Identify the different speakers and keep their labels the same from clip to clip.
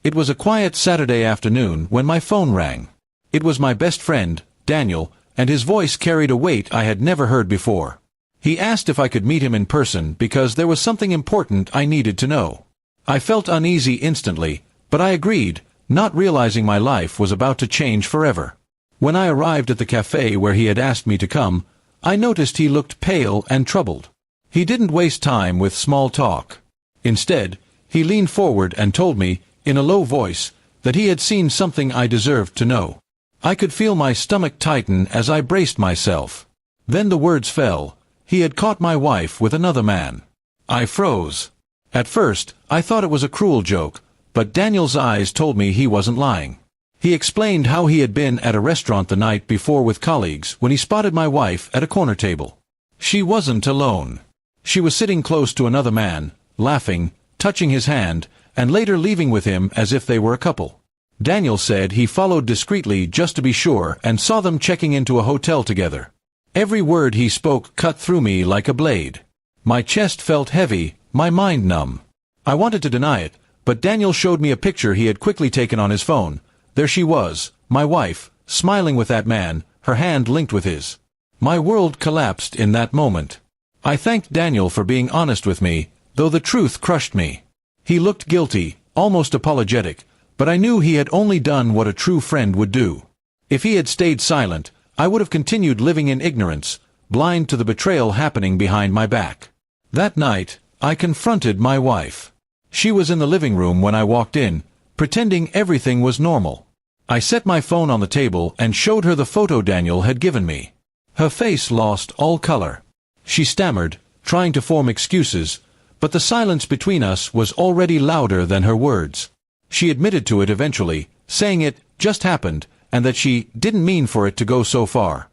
Speaker 1: It was a quiet Saturday afternoon when my phone rang. It was my best friend, Daniel, and his voice carried a weight I had never heard before. He asked if I could meet him in person because there was something important I needed to know. I felt uneasy instantly, but I agreed, not realizing my life was about to change forever. When I arrived at the cafe where he had asked me to come, I noticed he looked pale and troubled. He didn't waste time with small talk. Instead, he leaned forward and told me, in a low voice, that he had seen something I deserved to know. I could feel my stomach tighten as I braced myself. Then the words fell. He had caught my wife with another man. I froze. At first, I thought it was a cruel joke, but Daniel's eyes told me he wasn't lying. He explained how he had been at a restaurant the night before with colleagues when he spotted my wife at a corner table. She wasn't alone. She was sitting close to another man, laughing, touching his hand, and later leaving with him as if they were a couple. Daniel said he followed discreetly just to be sure and saw them checking into a hotel together. Every word he spoke cut through me like a blade. My chest felt heavy, my mind numb. I wanted to deny it, but Daniel showed me a picture he had quickly taken on his phone. There she was, my wife, smiling with that man, her hand linked with his. My world collapsed in that moment. I thanked Daniel for being honest with me, though the truth crushed me. He looked guilty, almost apologetic, but I knew he had only done what a true friend would do. If he had stayed silent, I would have continued living in ignorance, blind to the betrayal happening behind my back. That night, I confronted my wife. She was in the living room when I walked in, pretending everything was normal. I set my phone on the table and showed her the photo Daniel had given me. Her face lost all color. She stammered, trying to form excuses, but the silence between us was already louder than her words. She admitted to it eventually, saying it just happened, and that she didn't mean for it to go so far.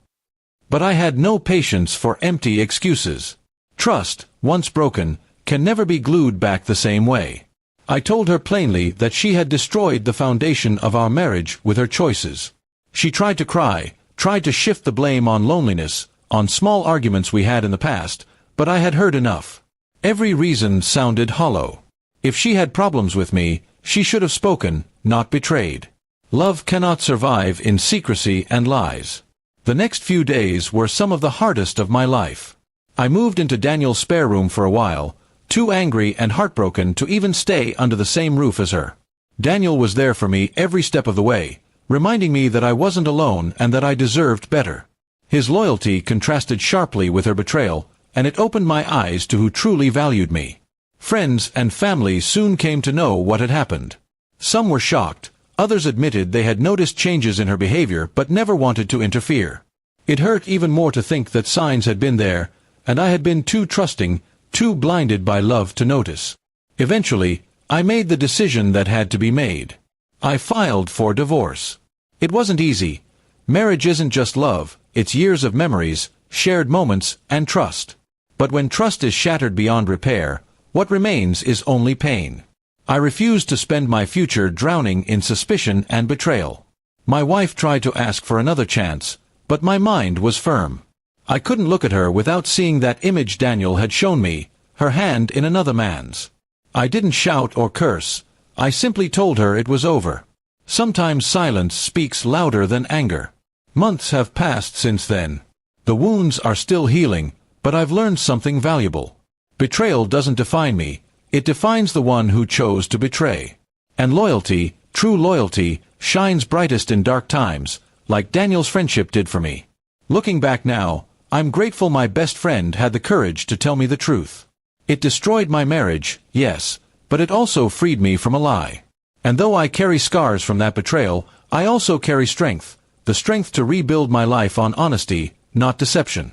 Speaker 1: But I had no patience for empty excuses. Trust, once broken, can never be glued back the same way. I told her plainly that she had destroyed the foundation of our marriage with her choices. She tried to cry, tried to shift the blame on loneliness, on small arguments we had in the past, but I had heard enough. Every reason sounded hollow. If she had problems with me, she should have spoken, not betrayed. Love cannot survive in secrecy and lies. The next few days were some of the hardest of my life. I moved into Daniel's spare room for a while, too angry and heartbroken to even stay under the same roof as her. Daniel was there for me every step of the way, reminding me that I wasn't alone and that I deserved better. His loyalty contrasted sharply with her betrayal, and it opened my eyes to who truly valued me. Friends and family soon came to know what had happened. Some were shocked, others admitted they had noticed changes in her behavior but never wanted to interfere. It hurt even more to think that signs had been there, and I had been too trusting, too blinded by love to notice. Eventually, I made the decision that had to be made. I filed for divorce. It wasn't easy. Marriage isn't just love, it's years of memories, shared moments, and trust. But when trust is shattered beyond repair, what remains is only pain. I refused to spend my future drowning in suspicion and betrayal. My wife tried to ask for another chance, but my mind was firm. I couldn't look at her without seeing that image Daniel had shown me, her hand in another man's. I didn't shout or curse. I simply told her it was over. Sometimes silence speaks louder than anger. Months have passed since then. The wounds are still healing, but I've learned something valuable. Betrayal doesn't define me. It defines the one who chose to betray. And loyalty, true loyalty, shines brightest in dark times, like Daniel's friendship did for me. Looking back now, I'm grateful my best friend had the courage to tell me the truth. It destroyed my marriage, yes, but it also freed me from a lie. And though I carry scars from that betrayal, I also carry strength, the strength to rebuild my life on honesty, not deception.